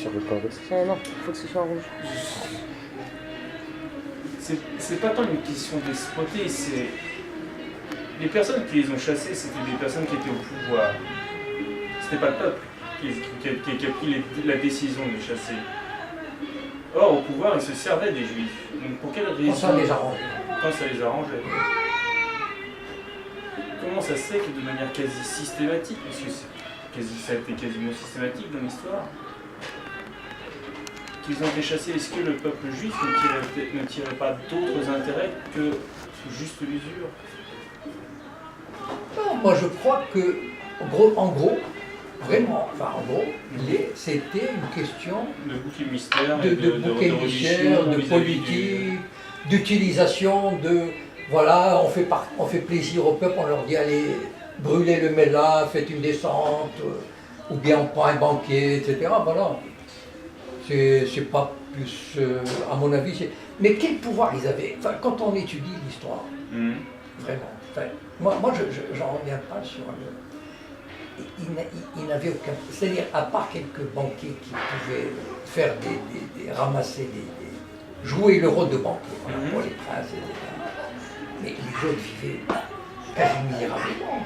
sur le corps aussi. Non, il faut que ce soit rouge. C'est pas tant une question d'exploiter, c'est... Les personnes qui les ont chassés, c'était des personnes qui étaient au pouvoir. C'était pas le peuple qui a pris la décision de chasser. Or, au pouvoir, ils se servaient des juifs. Donc pour quelle raison? Quand ça les arrangeait. Quand ça les arrangeait. Comment ça se fait que de manière quasi systématique, parce que ça a été quasiment systématique dans l'histoire, qu'ils ont été chassés, est-ce que le peuple juif ne tirait pas d'autres intérêts que juste l'usure? Non, moi je crois que, en gros, vraiment, enfin en gros, c'était une question de bouc émissaire, de bouc émissaire, de politique, d'utilisation de... Voilà, on fait plaisir au peuple, on leur dit allez, brûlez le Mela, faites une descente, ou bien on prend un banquet, etc. Voilà. C'est pas plus, à mon avis, c'est... Mais quel pouvoir ils avaient? Enfin, quand on étudie l'histoire, vraiment. Enfin, moi j'en reviens pas sur le... Ils n'avaient aucun... C'est-à-dire, à part quelques banquiers qui pouvaient faire ramasser jouer le rôle de banquier, voilà, pour les princes, etc. Mais les autres vivaient quasi misérablement.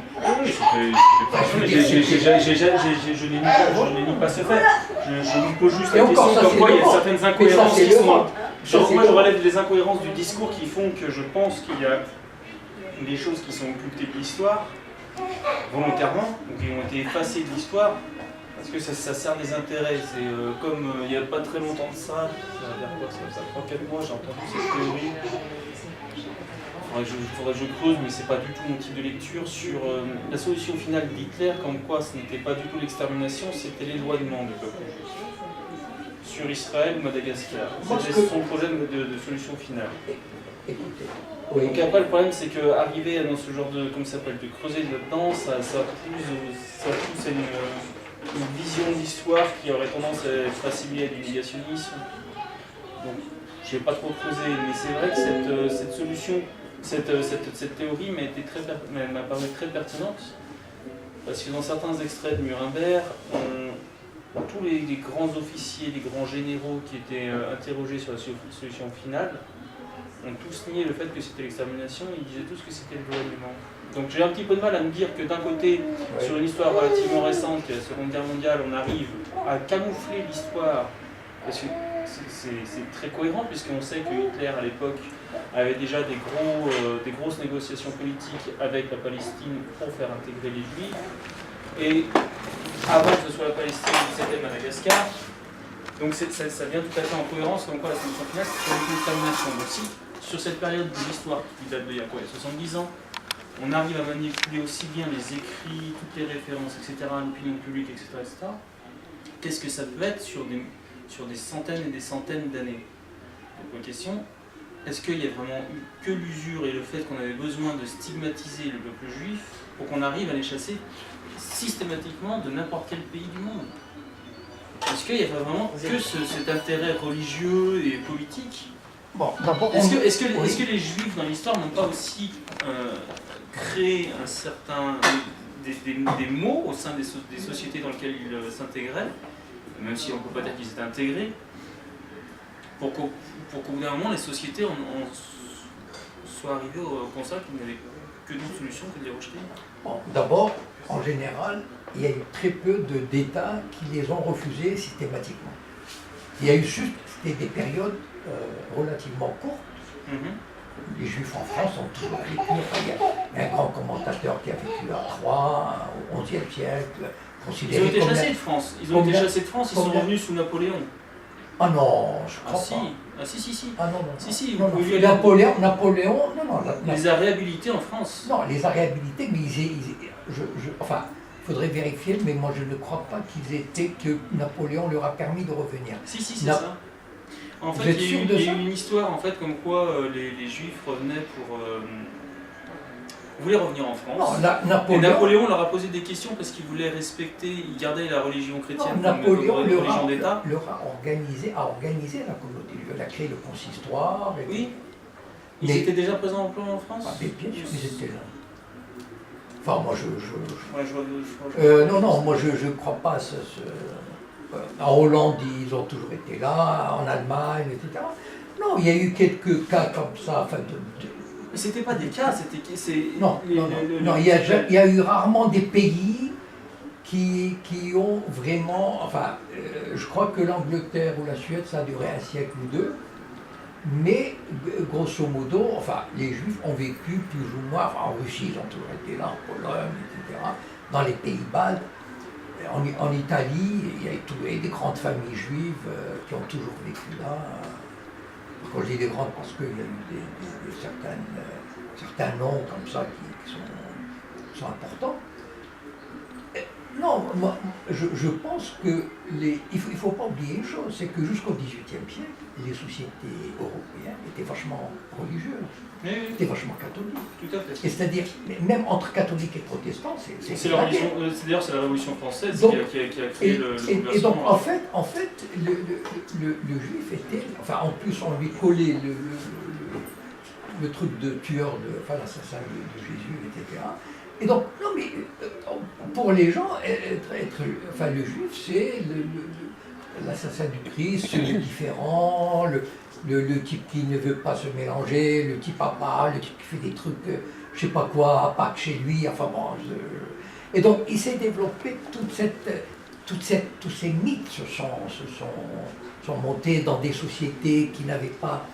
Je n'ai pas ce fait. Je vous pose juste la question comme quoi il y a certaines incohérences qui sont... Moi je relève les incohérences du discours qui font que je pense qu'il y a des choses qui sont occultées de l'histoire, volontairement, ou qui ont été effacées de l'histoire, parce que ça sert des intérêts. C'est comme il n'y a pas très longtemps de ça, ça va dire quoi, ça 3-4 mois, j'ai entendu cette théorie. Il faudrait que je creuse, mais c'est pas du tout mon type de lecture, sur la solution finale d'Hitler, comme quoi ce n'était pas du tout l'extermination, c'était l'éloignement du peuple juif. Sur Israël ou Madagascar. C'était son projet de solution finale. Écoutez. Oui. Donc après le problème c'est qu'arriver dans ce genre de, comment ça s'appelle, de creuser là-dedans, ça pousse à une vision de l'histoire qui aurait tendance à être assimilée à du négationnisme. Donc je n'ai pas trop creusé, mais c'est vrai que cette solution, cette théorie m'a paru très pertinente, parce que dans certains extraits de Nuremberg, tous les grands officiers, les grands généraux qui étaient interrogés sur la solution finale, ont tous nié le fait que c'était l'extermination, ils disaient tous que c'était l'éloignement. Donc j'ai un petit peu de mal à me dire que d'un côté, sur une histoire relativement récente, qui est la Seconde Guerre mondiale, on arrive à camoufler l'histoire, parce que c'est très cohérent, puisqu'on sait que Hitler, à l'époque, avait déjà des grosses négociations politiques avec la Palestine pour faire intégrer les Juifs, et avant que ce soit la Palestine, c'était Madagascar. Donc ça vient tout à fait en cohérence, comme quoi la solution finale, c'est une extermination aussi. Sur cette période de l'histoire qui date d'il y a 70 ans, on arrive à manipuler aussi bien les écrits, toutes les références, etc., l'opinion publique, etc., etc. Qu'est-ce que ça peut être sur des centaines et des centaines d'années? Donc la question, est-ce qu'il y a vraiment eu que l'usure et le fait qu'on avait besoin de stigmatiser le peuple juif pour qu'on arrive à les chasser systématiquement de n'importe quel pays du monde? Est-ce qu'il n'y a vraiment que cet intérêt religieux et politique? Bon, d'abord, est-ce que les Juifs dans l'histoire n'ont pas aussi créé des mots au sein des sociétés dans lesquelles ils s'intégraient, même si on ne peut pas dire qu'ils étaient intégrés, pour qu'au bout d'un moment les sociétés soient arrivées au constat qu'ils n'avaient que d'une solution que de les rejeter? Bon, d'abord, en général, il y a eu très peu d'États qui les ont refusés systématiquement. Il y a eu juste des périodes relativement courtes. Les Juifs en France ont toujours vécu. Il y a un grand commentateur qui a vécu à Troyes, au XIe siècle. Ils ont été chassés de France. Ils sont revenus sous Napoléon. Ah non, je crois pas. Ah si. Ah non. Si, non, Napoléon, non. Les a réhabilités en France. Non, les a réhabilités, mais enfin, il faudrait vérifier, mais moi je ne crois pas que Napoléon leur a permis de revenir. Si, c'est ça. En fait, il y a eu une histoire en fait comme quoi les Juifs revenaient voulaient revenir en France. Non, Napoléon leur a posé des questions parce qu'il voulait respecter, il gardait la religion chrétienne comme religion d'État. Leur a organisé la communauté. Il a créé le consistoire. Oui. Ils étaient déjà présents en France? Bien sûr qu'ils étaient là. Enfin, moi non, non, moi je ne crois pas à ce... En Hollande, ils ont toujours été là, en Allemagne, etc. Non, il y a eu quelques cas comme ça. Enfin, Mais c'était pas des cas, non, il y a eu rarement des pays qui ont vraiment... Enfin, je crois que l'Angleterre ou la Suède, ça a duré un siècle ou deux. Mais, grosso modo, enfin, les Juifs ont vécu plus ou moins... Enfin, en Russie, ils ont toujours été là, en Pologne, etc. Dans les pays baltes. En Italie, il y a des grandes familles juives qui ont toujours vécu là. Quand je dis des grandes, parce qu'il y a eu certains noms comme ça qui sont importants. Non, moi, je pense que il ne faut pas oublier une chose, c'est que jusqu'au XVIIIe siècle, les sociétés européennes étaient vachement religieuses, étaient vachement catholiques. Tout à fait. Et c'est-à-dire, même entre catholiques et protestants, c'est la Révolution française qui a créé le bouleversement. Et donc, en fait, le juif était, enfin, en plus, on lui collait le truc de tueur, enfin, l'assassin de Jésus, etc. Et donc, non mais, pour les gens, enfin, le juif, c'est l'assassin du Christ, le différent, le type qui ne veut pas se mélanger, le type à part, le type qui fait des trucs, je sais pas quoi, à Pâques chez lui, enfin bon. Et donc, il s'est développé tous ces mythes se sont montés dans des sociétés qui n'avaient pas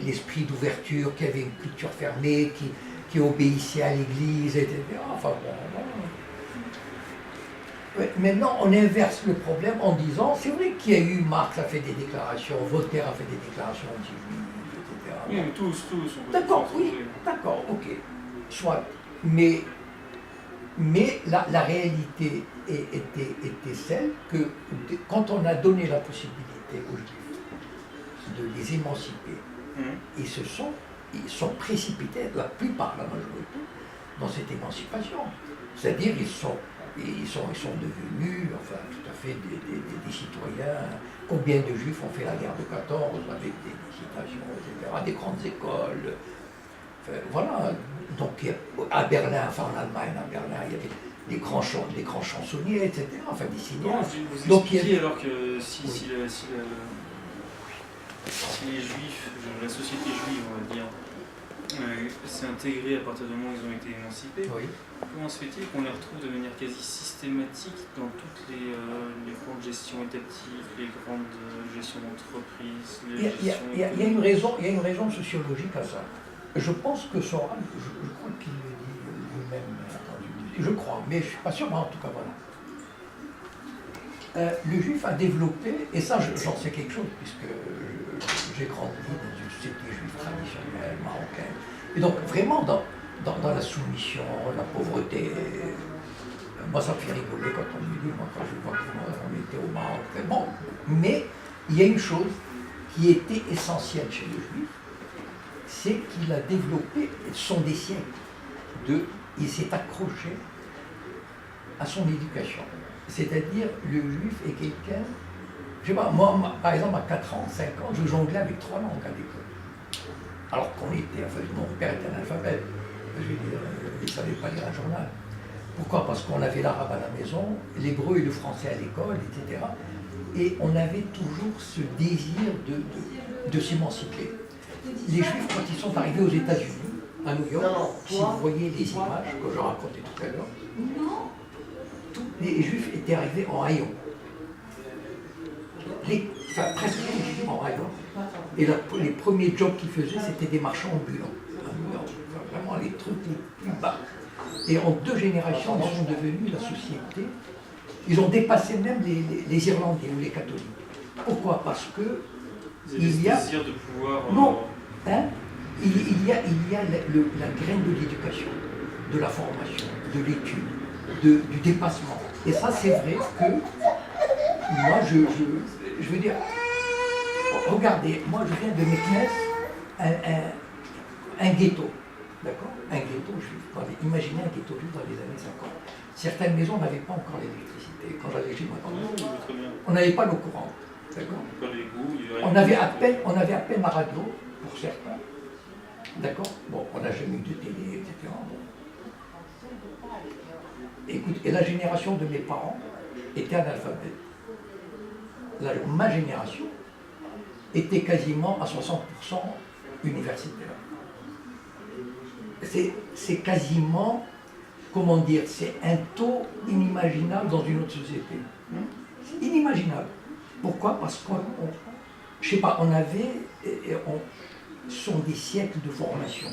l'esprit d'ouverture, qui avaient une culture fermée, qui obéissait à l'Église, etc. Enfin bon. Ouais, maintenant, on inverse le problème en disant, c'est vrai qu'il y a eu, Marx a fait des déclarations, Voltaire a fait des déclarations anti-juives, etc. Oui, mais tous. D'accord, oui, d'accord, ok, soit. Mais la réalité était celle que quand on a donné la possibilité aux Juifs de les émanciper, ils sont précipités, la plupart, la majorité, dans cette émancipation. C'est-à-dire ils sont devenus, enfin, tout à fait des citoyens. Combien de Juifs ont fait la guerre de 14 avec des citations, etc., des grandes écoles. Enfin, voilà. Donc à Berlin, enfin en Allemagne, à Berlin, il y avait des grands chansonniers, etc., enfin des cinéastes. Vous expliquez alors que si les Juifs, la société juive, on va dire, s'est intégrée à partir du moment où ils ont été émancipés, comment se fait-il qu'on les retrouve de manière quasi systématique dans toutes les grandes gestions étatives, les grandes gestions d'entreprise? Il y a une raison sociologique à ça. Je pense que Soral, je crois qu'il le dit lui-même, je crois, mais je ne suis pas sûr, mais en tout cas voilà. Le juif a développé, et ça j'en sais quelque chose, puisque j'ai grandi dans une société juive traditionnelle, marocaine, et donc vraiment dans la soumission, la pauvreté, moi ça me fait rigoler quand on me dit, moi quand je vois qu'on était au Maroc, bon, mais il y a une chose qui était essentielle chez le juif, c'est qu'il a développé, ce sont des siècles, il s'est accroché à son éducation. C'est-à-dire, le juif est quelqu'un, je sais pas, moi, par exemple, à 4 ans, 5 ans, je jonglais avec 3 langues à l'école. Alors qu'on était, enfin, mon père était analphabète, je veux dire, il ne savait pas lire un journal. Pourquoi? Parce qu'on avait l'arabe à la maison, l'hébreu et le français à l'école, etc. Et on avait toujours ce désir de s'émanciper. Les Juifs, quand ils sont arrivés aux États-Unis, à New York, si vous voyez les images que je racontais tout à l'heure, tous les Juifs étaient arrivés en haillons. Presque tous les Juifs en haillons. Et les premiers jobs qu'ils faisaient, c'était des marchands ambulants. Enfin, vraiment les trucs les plus bas. Et en 2 générations, ils sont devenus la société. Ils ont dépassé même les Irlandais ou les catholiques. Pourquoi? Parce que il y a... désir de pouvoir... Non, hein, il y a la graine de l'éducation, de la formation, de l'étude, du dépassement. Et ça, c'est vrai que moi, je veux dire, regardez, moi je viens de Meknès, un ghetto, d'accord? Un ghetto juif. Imaginez un ghetto juif dans les années 50. Certaines maisons n'avaient pas encore l'électricité. Quand j'allais chez moi, on n'avait pas l'eau courante. On avait à peine la radio, pour certains. D'accord? Bon, on n'a jamais eu de télé, etc. Bon. Écoute, et la génération de mes parents était analphabète. ma génération était quasiment à 60% universitaire. C'est quasiment, comment dire, c'est un taux inimaginable dans une autre société. C'est inimaginable. Pourquoi? Parce qu'on, je sais pas, on avait, ce sont des siècles de formation.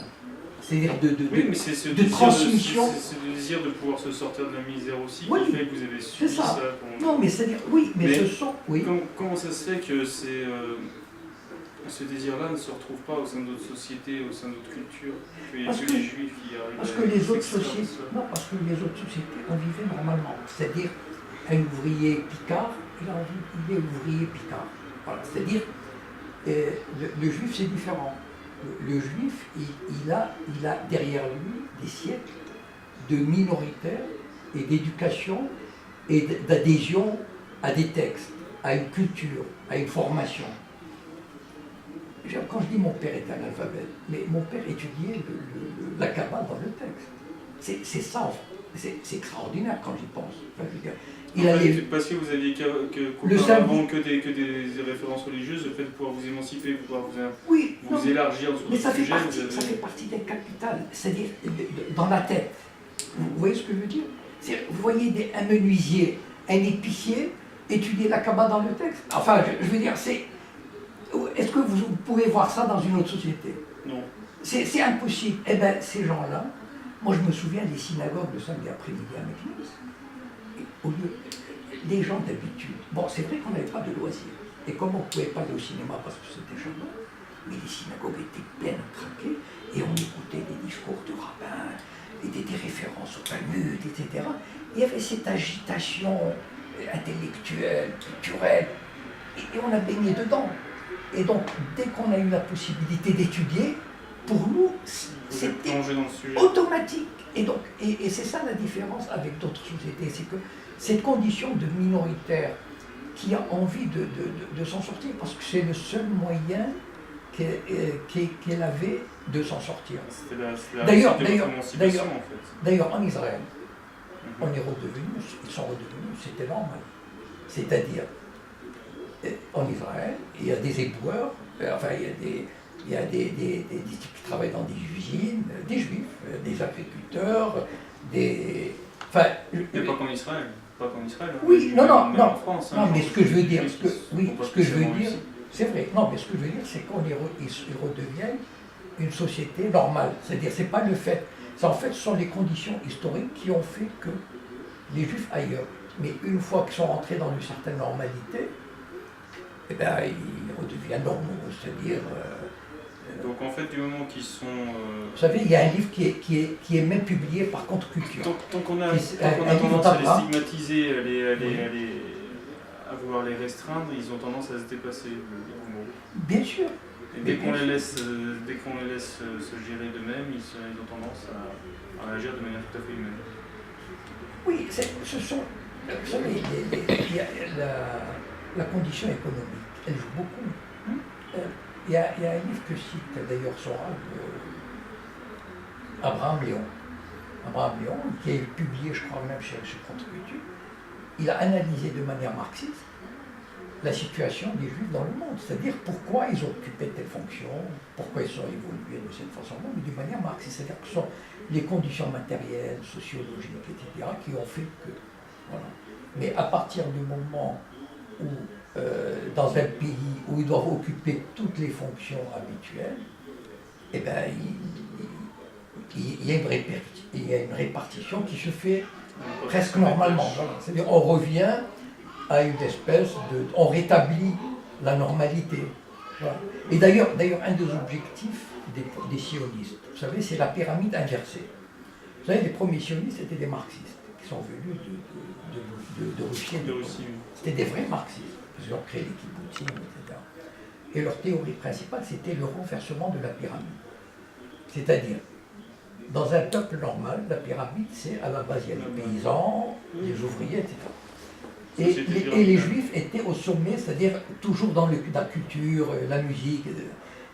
C'est-à-dire oui, mais c'est ce transmission. C'est le désir de pouvoir se sortir de la misère aussi oui, qui fait que vous avez subi ça. Non, mais c'est-à-dire, oui, mais ce sont... Oui. Comment ça se fait que ce désir-là ne se retrouve pas au sein d'autres sociétés, au sein d'autres cultures, qu'il n'y a que les Juifs qui arrivent parce que les autres sociétés, non, parce que les autres sociétés, on vivait normalement. C'est-à-dire, un ouvrier picard, il est ouvrier picard. Voilà. C'est-à-dire, le juif, c'est différent. Le juif, il a derrière lui des siècles de minoritaires et d'éducation et d'adhésion à des textes, à une culture, à une formation. Quand je dis mon père est analphabète, mais mon père étudiait la Kabbale dans le texte. C'est ça, c'est extraordinaire quand j'y pense. Enfin, je veux dire, parce que vous aviez auparavant que des références religieuses, le fait de pouvoir vous émanciper, de pouvoir vous élargir sur mais ce ça sujet. Ça fait partie des capitales, c'est-à-dire dans la tête. Vous voyez ce que je veux dire? Vous voyez un menuisier, un épicier étudier la Kabbale dans le texte. Enfin, je veux dire, est-ce que vous pouvez voir ça dans une autre société? Non. C'est impossible. Eh bien, ces gens-là, moi je me souviens des synagogues le samedi après-midi à Meknès. Au lieu, les gens d'habitude, bon, c'est vrai qu'on n'avait pas de loisirs. Et comme on ne pouvait pas aller au cinéma parce que c'était charmant, mais les synagogues étaient pleines à craquer et on écoutait des discours de rabbins et des références au Talmud, etc. Il y avait cette agitation intellectuelle, culturelle, et on a baigné dedans. Et donc, dès qu'on a eu la possibilité d'étudier, pour nous, c'était automatique. Et donc, et c'est ça la différence avec d'autres sociétés, c'est que cette condition de minoritaire qui a envie de s'en sortir, parce que c'est le seul moyen qu'elle avait de s'en sortir. D'ailleurs, en Israël, on est redevenus, ils sont redevenus, c'était normal. C'est-à-dire, en Israël, il y a des éboueurs, enfin il y a des types qui travaillent dans des usines, des juifs, des agriculteurs, des... Enfin, mais pas qu'en Israël. Pas qu'en Israël. Oui, non, en France. Non, mais ce que je veux dire, c'est vrai. Non, mais ce que je veux dire, c'est qu'ils redeviennent une société normale. C'est-à-dire, c'est pas le fait. En fait, ce sont les conditions historiques qui ont fait que les juifs ailleurs. Mais une fois qu'ils sont rentrés dans une certaine normalité, eh bien, ils redeviennent normaux, c'est-à-dire... donc en fait, du moment qu'ils sont... Vous savez, il y a un livre qui est même publié par Contre-Culture. Tant qu'on a tendance à les stigmatiser, à vouloir les restreindre, ils ont tendance à se dépasser. Bien sûr. Et dès qu'on les laisse se gérer d'eux-mêmes, ils ont tendance à agir de manière tout à fait humaine. Oui, ce sont... Vous savez, la condition économique, elle joue beaucoup. Il y a un livre que cite d'ailleurs Soral, Abraham Léon. Abraham Léon, qui est publié, je crois même chez Contre-Culture, il a analysé de manière marxiste la situation des Juifs dans le monde, c'est-à-dire pourquoi ils ont occupé telle fonction, pourquoi ils sont évolués de cette façon-là, mais de manière marxiste, c'est-à-dire que ce sont les conditions matérielles, sociologiques, etc., qui ont fait que... Voilà. Mais à partir du moment où, dans un pays où ils doivent occuper toutes les fonctions habituelles, eh bien, il y a une répartition qui se fait presque normalement. Voilà. C'est-à-dire on revient à une espèce de... on rétablit la normalité. Voilà. Et d'ailleurs, un des objectifs des sionistes, vous savez, c'est la pyramide inversée. Vous savez, les premiers sionistes étaient des marxistes qui sont venus de Russie. C'était des vrais marxistes. Ils ont créé les kibbutzim, etc. Et leur théorie principale, c'était le renversement de la pyramide. C'est-à-dire, dans un peuple normal, la pyramide, c'est à la base, il y a les paysans, les ouvriers, etc. Et les juifs étaient au sommet, c'est-à-dire toujours dans la culture, la musique.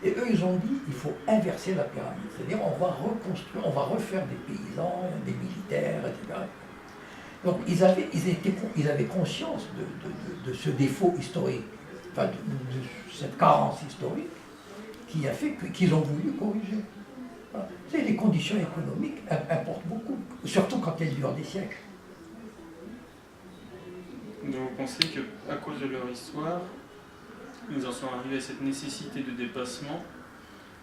Et eux, ils ont dit, il faut inverser la pyramide. C'est-à-dire, on va reconstruire, on va refaire des paysans, des militaires, etc. Donc ils avaient conscience de ce défaut historique, enfin de cette carence historique qui a fait qu'ils ont voulu corriger. Voilà. Les conditions économiques importent beaucoup, surtout quand elles durent des siècles. Donc vous pensez qu'à cause de leur histoire, ils en sont arrivés à cette nécessité de dépassement,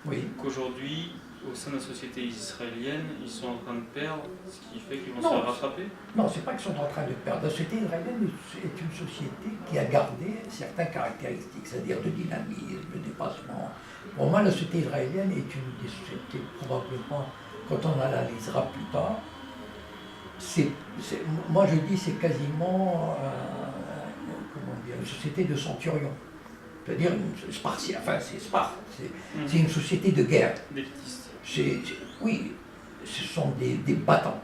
oui. Qu'aujourd'hui, au sein de la société israélienne, ils sont en train de perdre, ce qui fait qu'ils vont se faire rattraper? Non, c'est pas qu'ils sont en train de perdre. La société israélienne est une société qui a gardé certaines caractéristiques, c'est-à-dire de dynamisme, de dépassement. Pour moi, la société israélienne est une des sociétés, probablement, quand on analysera plus tard, moi je dis c'est quasiment une société de centurions. C'est-à-dire une Spartiate, enfin c'est Sparte, c'est une société de guerre. Oui, ce sont des battants.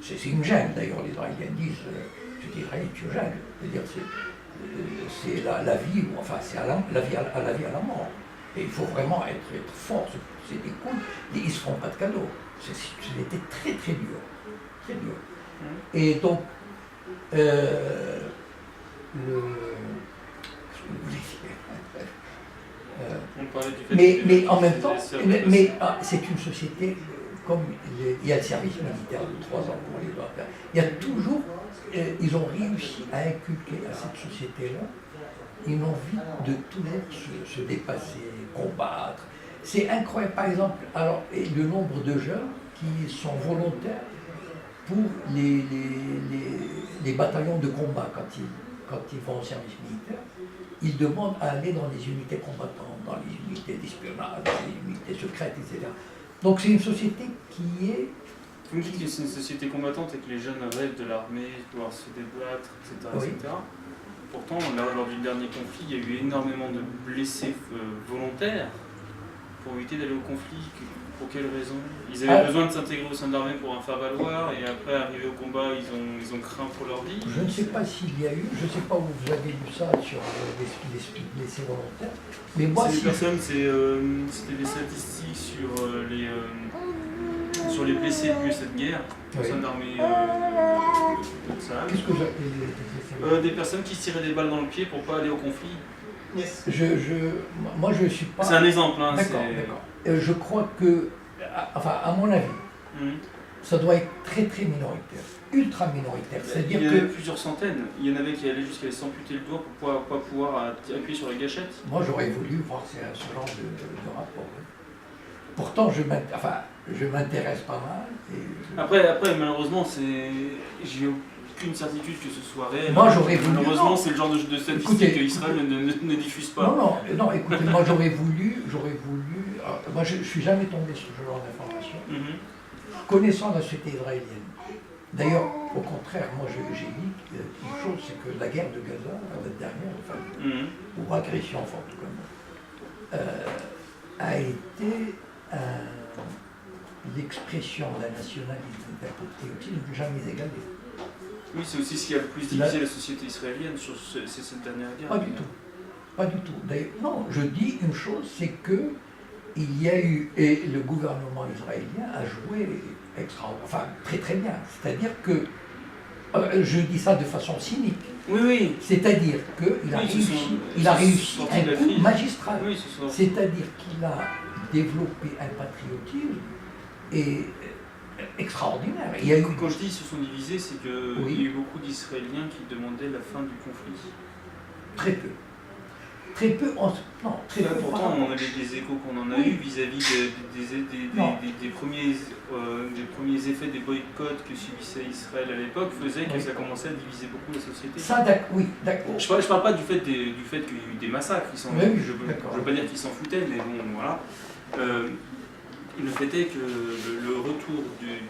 C'est une jungle d'ailleurs, les Israéliens disent, c'est Israël est une jungle. C'est-à-dire c'est la vie, enfin c'est la vie à la mort. Et il faut vraiment être fort, c'est des coups, ils ne se font pas de cadeaux. C'était très très dur, très dur. Et donc, mais en même temps, c'est une société, comme il y a le service militaire de 3 ans pour les doigts, il y a toujours, ils ont réussi à inculquer à cette société-là une envie de toujours se dépasser, combattre. C'est incroyable, par exemple, alors, le nombre de jeunes qui sont volontaires pour les bataillons de combat quand ils vont au service militaire. Ils demandent à aller dans les unités combattantes, dans les unités d'espionnage, dans les unités secrètes, etc. Donc c'est une société qui est... Vous me dites que c'est une société combattante et que les jeunes rêvent de l'armée, de pouvoir se débattre, etc. Oui. etc. Pourtant, lors du dernier conflit, il y a eu énormément de blessés volontaires pour éviter d'aller au conflit. Pour quelles raisons? Ils avaient besoin de s'intégrer au sein de l'armée pour en faire valoir, et après, arrivé au combat, ils ont craint pour leur vie. Je ne sais pas s'il y a eu, je ne sais pas où vous avez lu ça sur les blessés volontaires, mais moi... C'était des statistiques sur les blessés depuis cette guerre, au sein de l'armée de Tsahal. Qu'est-ce que j'ai... Des personnes qui se tiraient des balles dans le pied pour ne pas aller au conflit. Yes. Moi, je ne suis pas... C'est un exemple, hein. D'accord. Je crois que, enfin, à mon avis, ça doit être très très minoritaire, ultra minoritaire. C'est-à-dire il y en avait plusieurs centaines. Il y en avait qui allaient jusqu'à s'amputer le doigt pour pas pouvoir appuyer sur la gâchette. Moi, j'aurais voulu voir ce genre de rapport. Oui. Pourtant, je m'intéresse pas mal. Après, malheureusement, j'ai aucune certitude que ce soit réel. Moi, j'aurais voulu. Malheureusement, c'est le genre de statistique que Israël ne diffuse pas. Non, écoutez, moi j'aurais voulu. Moi, je ne suis jamais tombé sur ce genre d'informations. Connaissant la société israélienne. D'ailleurs, au contraire, moi j'ai dit une chose, c'est que la guerre de Gaza, la dernière, ou agression, enfin en tout cas, a été l'expression d'un nationalisme, d'un patriotisme jamais égalé. Oui, c'est aussi ce qui a le plus divisé la société israélienne sur cette dernière guerre. Pas du tout. Pas du tout. D'ailleurs, non, je dis une chose, c'est que il y a eu, et le gouvernement israélien a joué très très bien. C'est-à-dire que, je dis ça de façon cynique. Oui. C'est-à-dire qu'il a réussi un coup magistral. Oui, c'est-à-dire qu'il a développé un patriotisme extraordinaire. Quand je dis ils se sont divisés, c'est qu'il y a eu beaucoup d'Israéliens qui demandaient la fin du conflit. Très peu. Très peu. Pourtant, on a des échos qu'on en a eu vis-à-vis des premiers effets des boycotts que subissait Israël à l'époque, faisaient que ça commençait à diviser beaucoup la société. Ça, oui, d'accord. Je ne parle pas du fait qu'il y a eu des massacres. Je ne veux pas dire qu'ils s'en foutaient, mais bon, voilà. Le fait est que le retour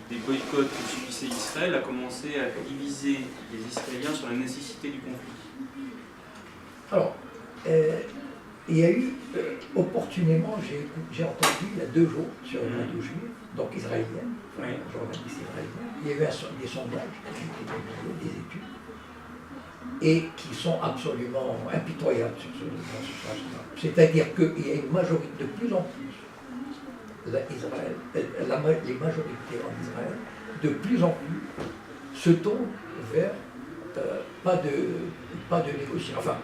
des boycotts que subissait Israël a commencé à diviser les Israéliens sur la nécessité du conflit. Alors, il y a eu, opportunément, j'ai entendu il y a 2 jours sur une radio juive, donc israélienne, journaliste israélien, il y a eu des sondages qui ont été publiés, des études, et qui sont absolument impitoyables sur ce sens-là. C'est-à-dire qu'il y a une majorité de plus en plus. Les majorités en Israël, de plus en plus, se tourne vers pas de négociation, enfin,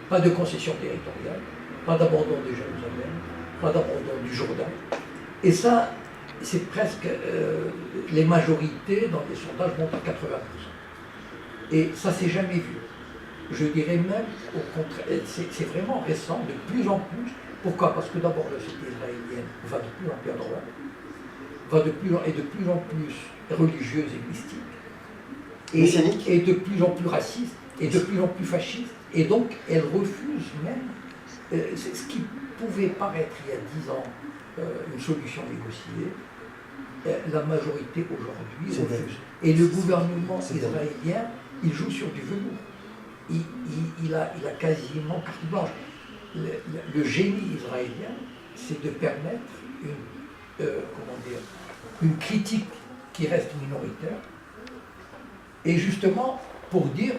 pas de concession territoriale, pas d'abandon de Jérusalem, pas d'abandon du Jourdain. Et ça, c'est presque les majorités dans les sondages montent à 80%. Et ça s'est jamais vu. Je dirais même au contraire, c'est vraiment récent, de plus en plus. Pourquoi? Parce que d'abord la société israélienne va de plus en plus à droite, va de plus en plus religieuse et mystique, et de plus en plus raciste, et de plus en plus fasciste, et donc elle refuse même ce qui pouvait paraître il y a 10 ans une solution négociée. La majorité aujourd'hui refuse. Et le gouvernement israélien, il joue sur du velours. Il a quasiment carte blanche. Le génie israélien, c'est de permettre une critique qui reste minoritaire, et justement pour dire,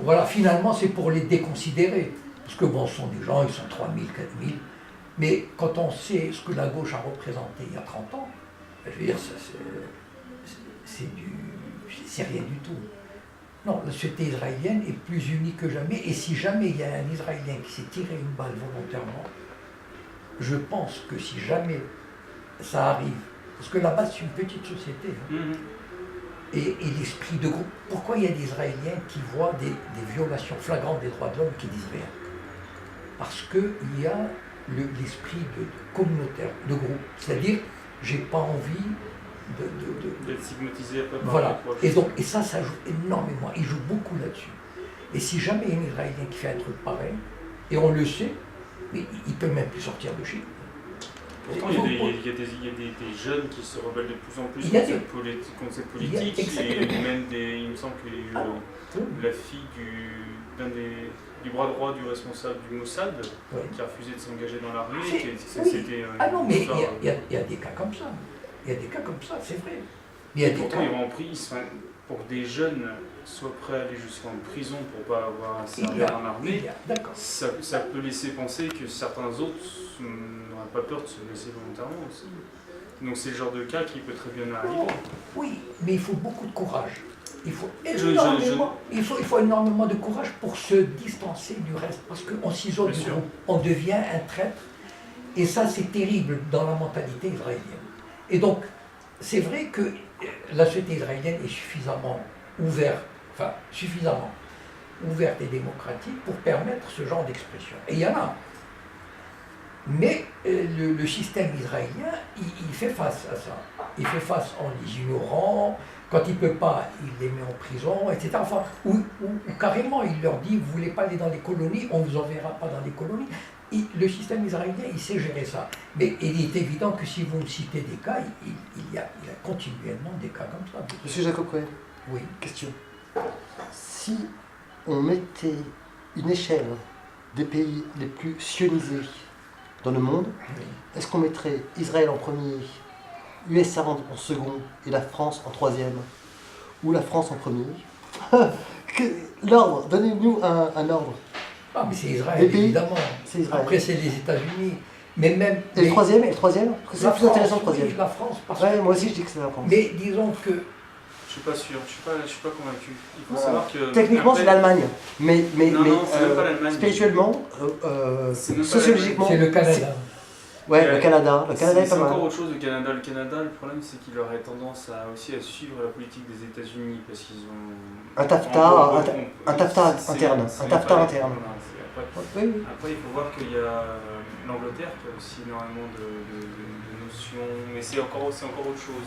voilà, finalement c'est pour les déconsidérer, parce que bon, ce sont des gens, ils sont 3000, 4000, mais quand on sait ce que la gauche a représenté il y a 30 ans, je veux dire, c'est rien du tout. Non, la société israélienne est plus unie que jamais, et si jamais il y a un Israélien qui s'est tiré une balle volontairement, je pense que si jamais ça arrive, parce que là-bas c'est une petite société, hein, et l'esprit de groupe, pourquoi il y a des Israéliens qui voient des violations flagrantes des droits de l'homme qui disent rien? Parce qu'il y a l'esprit de communautaire, de groupe, c'est-à-dire, j'ai pas envie d'être stigmatisé après par voilà. Et ça joue énormément, il joue beaucoup là-dessus. Et si jamais il y a un Israélien qui fait un truc pareil, et on le sait, mais il peut même plus sortir de chez lui. Pourtant, il y a des jeunes qui se rebellent de plus en plus contre cette politique, et même il me semble que la fille du bras droit du responsable du Mossad, qui a refusé de s'engager dans l'armée, c'était non, mais il y a des cas comme ça. Il y a des cas comme ça, c'est vrai. Et pourtant, ils vont en prison pour que des jeunes soient prêts à aller jusqu'en prison pour ne pas avoir à servir en armée. Ça peut laisser penser que certains autres n'auraient pas peur de se laisser volontairement aussi. Donc c'est le genre de cas qui peut très bien arriver. Oui, mais il faut beaucoup de courage. Il faut énormément de courage pour se distancer du reste, parce qu'on s'isole du groupe, on devient un traître, et ça c'est terrible dans la mentalité israélienne. Et donc, c'est vrai que la société israélienne est suffisamment ouverte et démocratique pour permettre ce genre d'expression. Et il y en a. Mais le système israélien, il fait face à ça. Il fait face en les ignorant. Quand il ne peut pas, il les met en prison, etc. Enfin, ou carrément, il leur dit, vous ne voulez pas aller dans les colonies, on ne vous enverra pas dans les colonies. Le système israélien, il sait gérer ça. Mais il est évident que si vous me citez des cas, il y a continuellement des cas comme ça. Monsieur Jacob Cohen, oui. Question. Si on mettait une échelle des pays les plus sionisés dans le monde, oui, est-ce qu'on mettrait Israël en premier, USA en second et la France en troisième? Ou la France en premier? L'ordre, donnez-nous un ordre. Ah, mais c'est Israël, évidemment. Israël. Après, c'est les États-Unis. Mais même. Et le troisième? C'est plus intéressant le troisième. Oui, la France. Moi aussi, je dis que c'est la France. Mais disons que. Je suis pas sûr, je suis pas convaincu. Il faut savoir que. Techniquement, c'est l'Allemagne. Mais c'est même pas l'Allemagne. Spirituellement, sociologiquement. C'est le Canada. Ouais, le Canada est pas mal. C'est encore autre chose, le Canada. Le Canada, le problème, c'est qu'il aurait tendance aussi à suivre la politique des États-Unis, parce qu'ils ont un TAFTA interne. Après, il faut voir qu'il y a l'Angleterre qui a aussi énormément de notions, mais c'est encore autre chose.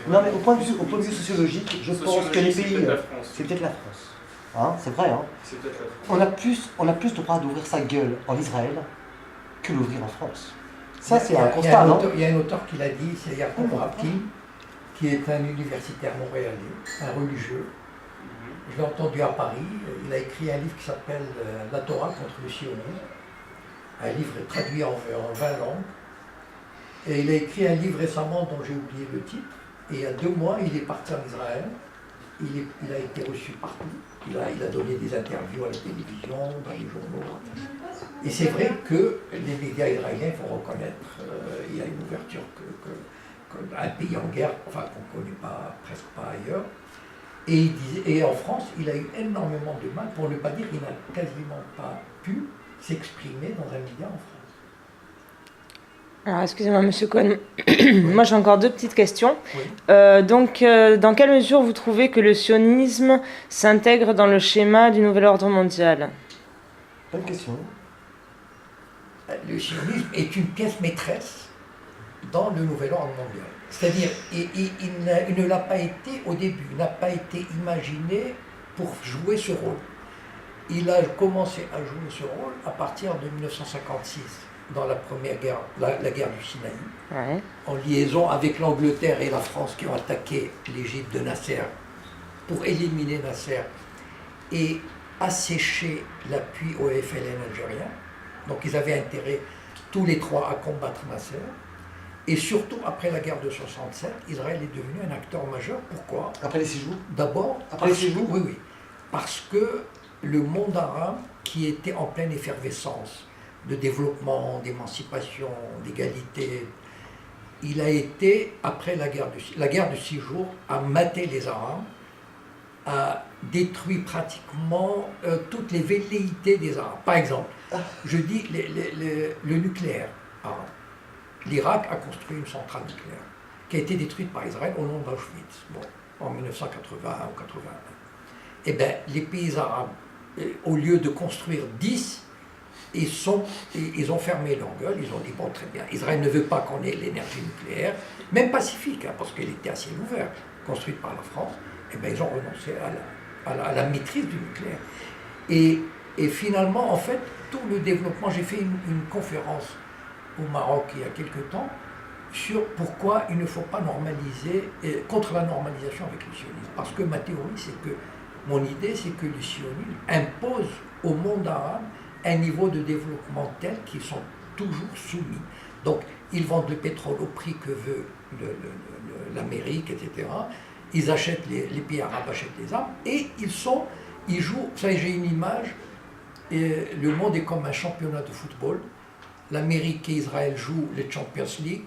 Non, mais au point de vue sociologique, je pense que les pays, c'est peut-être la France. Hein, c'est vrai, hein. C'est peut-être la France. On a plus le droit d'ouvrir sa gueule en Israël que l'ouvrir en France. Ça, c'est un constat, non? Il y a un auteur qui l'a dit, c'est Yaakov Rapkin, qui est un universitaire montréalais, un religieux. Je l'ai entendu à Paris. Il a écrit un livre qui s'appelle La Torah contre le sionisme. Un livre traduit en 20 langues. Et il a écrit un livre récemment dont j'ai oublié le titre. Et il y a 2 mois, il est parti en Israël. Il a été reçu partout. Il a donné des interviews à la télévision, dans les journaux. Et c'est vrai que les médias israéliens, il faut reconnaître, il y a une ouverture qu'un pays en guerre, enfin qu'on ne connaît presque pas ailleurs. Et en France, il a eu énormément de mal, pour ne pas dire qu'il n'a quasiment pas pu s'exprimer dans un média en France. Alors, excusez-moi, Monsieur Cohen. Moi, j'ai encore deux petites questions. Oui. Dans quelle mesure vous trouvez que le sionisme s'intègre dans le schéma du nouvel ordre mondial? Bonne question. Le sionisme est une pièce maîtresse dans le nouvel ordre mondial. C'est-à-dire, il ne l'a pas été au début, il n'a pas été imaginé pour jouer ce rôle. Il a commencé à jouer ce rôle à partir de 1956, dans la première guerre, la guerre du Sinaï, Ouais. en liaison avec l'Angleterre et la France qui ont attaqué l'Égypte de Nasser pour éliminer Nasser et assécher l'appui au FLN algérien. Donc ils avaient intérêt tous les trois à combattre Nasser. Et surtout, après la guerre de 67, Israël est devenu un acteur majeur. Pourquoi? Après les 6 jours. D'abord, Après les 6 jours. oui. Parce que le monde arabe, qui était en pleine effervescence de développement, d'émancipation, d'égalité, il a été, après la guerre de 6 jours, a maté les Arabes, a détruit pratiquement toutes les velléités des Arabes. Par exemple, je dis le nucléaire arabe. L'Irak a construit une centrale nucléaire qui a été détruite par Israël au nom d'Auschwitz, en 1980 ou 81. Eh bien, les pays arabes, au lieu de construire 10, ils ont fermé leur gueule, ils ont dit, bon, très bien, Israël ne veut pas qu'on ait l'énergie nucléaire, même pacifique, parce qu'elle était à ciel ouvert, construite par la France, eh bien, ils ont renoncé à la maîtrise du nucléaire. Et finalement, en fait, tout le développement, j'ai fait une conférence au Maroc il y a quelque temps, sur pourquoi il ne faut pas normaliser, contre la normalisation avec le sionisme. Parce que ma théorie, mon idée, c'est que le sionisme impose au monde arabe un niveau de développement tel qu'ils sont toujours soumis. Donc, ils vendent le pétrole au prix que veut l'Amérique, etc. Ils achètent, les pays arabes achètent les armes, et ils jouent, vous savez, j'ai une image, le monde est comme un championnat de football. L'Amérique et Israël jouent les Champions League,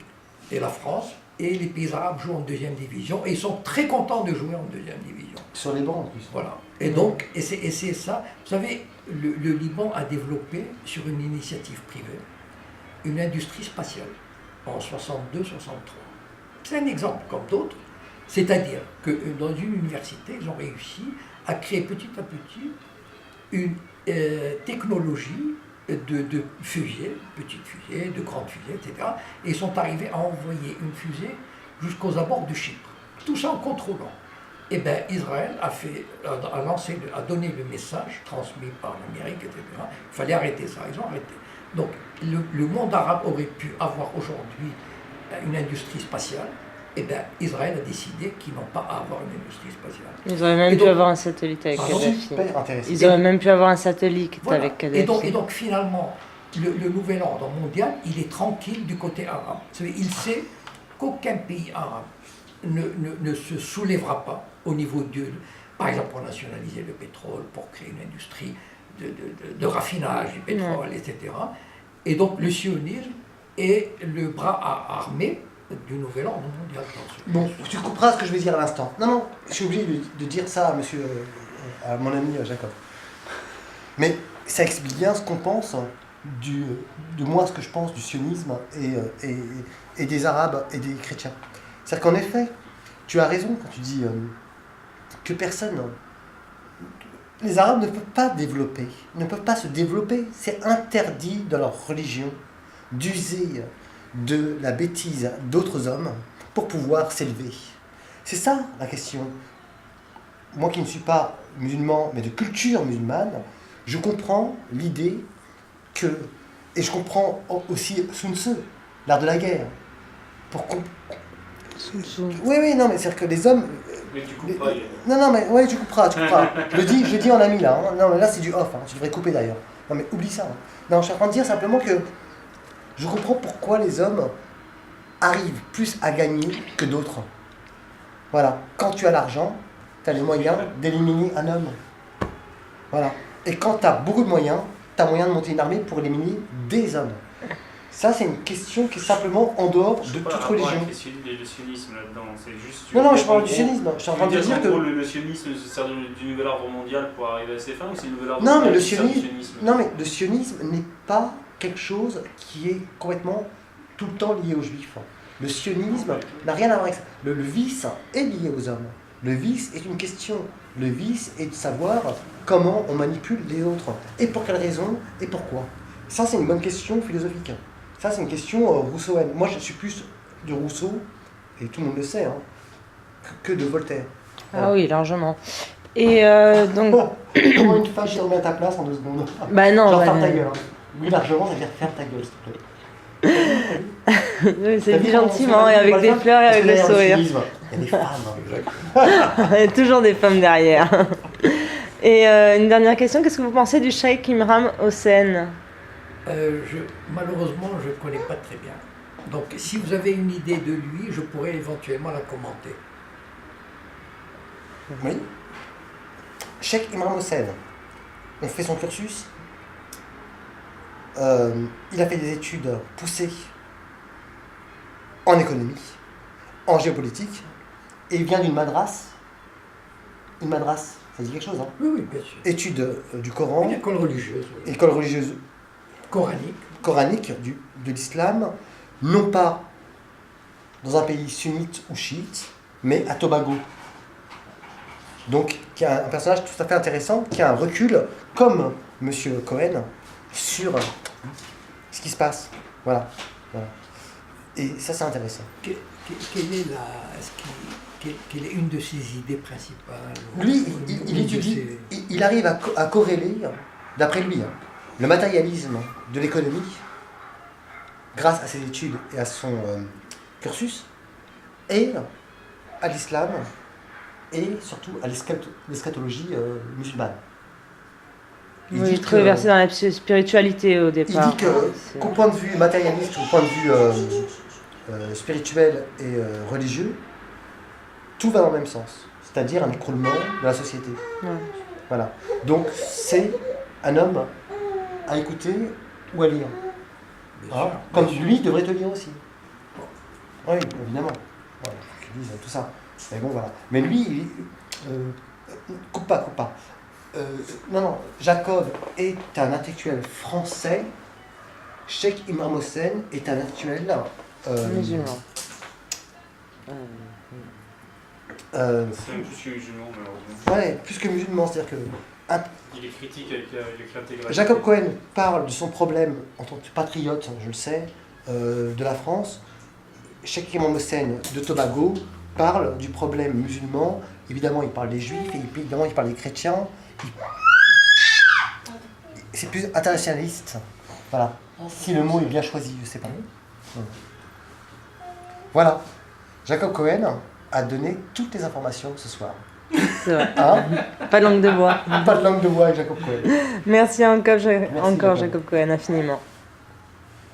et la France, et les pays arabes jouent en deuxième division, et ils sont très contents de jouer en deuxième division. Sur les bancs en plus. Voilà. Et donc, et c'est ça, vous savez, le Liban a développé, sur une initiative privée, une industrie spatiale, en 62-63. C'est un exemple comme d'autres, c'est-à-dire que dans une université, ils ont réussi à créer petit à petit une technologie de fusées, petites fusées, de grandes fusées, etc. Et ils sont arrivés à envoyer une fusée jusqu'aux abords de Chypre. Tout ça en contrôlant. Eh bien, Israël a donné le message transmis par l'Amérique, etc. Il fallait arrêter ça. Ils ont arrêté. Donc, le monde arabe aurait pu avoir aujourd'hui une industrie spatiale. Eh bien, Israël a décidé qu'ils n'ont pas à avoir une industrie spatiale. Ils auraient même pu avoir un satellite avec Kadhafi. Super intéressant. Ils auraient même pu avoir un satellite Voilà. avec Kadhafi. Et donc finalement, le nouvel ordre mondial, il est tranquille du côté arabe. Il sait qu'aucun pays arabe ne se soulèvera pas au niveau par exemple, pour nationaliser le pétrole, pour créer une industrie de raffinage du pétrole, etc. Et donc le sionisme est le bras armé du nouvel ordre mondial. Bon, tu couperas ce que je vais dire à l'instant. Non, je suis obligé de dire ça à mon ami Jacob. Mais ça explique bien ce qu'on pense de moi, ce que je pense du sionisme et des Arabes et des chrétiens. C'est-à-dire qu'en effet, tu as raison quand tu dis que les Arabes ne peuvent pas se développer. C'est interdit dans leur religion d'user de la bêtise d'autres hommes pour pouvoir s'élever. C'est ça la question. Moi qui ne suis pas musulman, mais de culture musulmane, je comprends l'idée et je comprends aussi Sun Tzu, l'art de la guerre. Oui, non, mais c'est-à-dire que les hommes... Mais tu coupes pas. Non, mais ouais, tu couperas. Je le dis en ami là. Hein. Non, mais là c'est du off. Hein. Tu devrais couper d'ailleurs. Non, mais oublie ça. Hein. Non, je suis en train de dire simplement que je comprends pourquoi les hommes arrivent plus à gagner que d'autres. Voilà. Quand tu as l'argent, tu as les moyens d'éliminer un homme. Voilà. Et quand tu as beaucoup de moyens, tu as moyen de monter une armée pour éliminer des hommes. Ça, c'est une question qui est simplement en dehors de toute religion. Le sionisme là-dedans, c'est juste. Non, je parle du sionisme. Je suis en train de dire que. Le sionisme se sert du nouvel ordre mondial pour arriver à ses fins, ou c'est le nouvel ordre Non, mondial mais qui sert du sionisme? Non, mais le sionisme n'est pas quelque chose qui est complètement tout le temps lié aux juifs. Le sionisme n'a rien à voir avec ça. Le vice est lié aux hommes. Le vice est une question. Le vice est de savoir comment on manipule les autres. Et pour quelles raisons et pourquoi. Ça, c'est une bonne question philosophique. Ça, c'est une question rousseauenne. Moi, je suis plus de Rousseau, et tout le monde le sait, hein, que de Voltaire. Ah oui, largement. Et donc... Comment une femme qui remet à ta place en 2 secondes? Bah non, genre bah, ferme ta gueule. Hein. Oui, largement, ça veut dire ferme ta gueule, s'il te plaît. oui, c'est dit gentiment, et avec des fleurs et avec le sourire. Il y a des femmes. Il y a toujours des femmes derrière. Et une dernière question, qu'est-ce que vous pensez du Cheikh Imran Hossein? Malheureusement, je ne connais pas très bien. Donc, si vous avez une idée de lui, je pourrais éventuellement la commenter. Oui. Cheikh Imran Hossein, on fait son cursus. Il a fait des études poussées en économie, en géopolitique, et il vient d'une madrasse. Une madrasse, ça dit quelque chose, hein? Oui, bien sûr. Études du Coran. Une école religieuse. Oui. École religieuse coranique de l'islam, non pas dans un pays sunnite ou chiite, mais à Tobago. Donc, qui a un personnage tout à fait intéressant, qui a un recul, comme M. Cohen, sur ce qui se passe. Voilà. Et ça, c'est intéressant. Quelle est une de ses idées principales? Lui, il étudie, il arrive à corréler, d'après lui, le matérialisme de l'économie, grâce à ses études et à son cursus, et à l'islam, et surtout à l'eschatologie musulmane. Oui, très versé dans la spiritualité au départ. Il dit qu'au point de vue matérialiste, au point de vue spirituel et religieux, tout va dans le même sens, c'est-à-dire un écroulement de la société. Ouais. Voilà. Donc c'est un homme à écouter ou à lire. Hein, comme lui devrait te lire aussi. Oui, évidemment. Il faut qu'il dise tout ça. Mais bon, voilà. Mais lui, coupe pas. Non, Jacob est un intellectuel français. Cheikh Imran Hossein est un intellectuel musulman. C'est même plus que musulman, malheureusement. Ouais, plus que musulman, c'est-à-dire que... Il est critique avec l'intégration. Jacob Cohen parle de son problème en tant que patriote, je le sais, de la France. Cheikh Imran Hossein de Tobago parle du problème musulman. Évidemment, il parle des juifs, et évidemment, il parle des chrétiens. C'est plus internationaliste. Voilà. Si le mot est bien choisi, je sais pas. Voilà. Jacob Cohen a donné toutes les informations ce soir. C'est vrai. Hein? Pas de langue de bois. Pas de langue de bois avec Jacob Cohen. Merci encore, Jacob. Jacob Cohen, infiniment.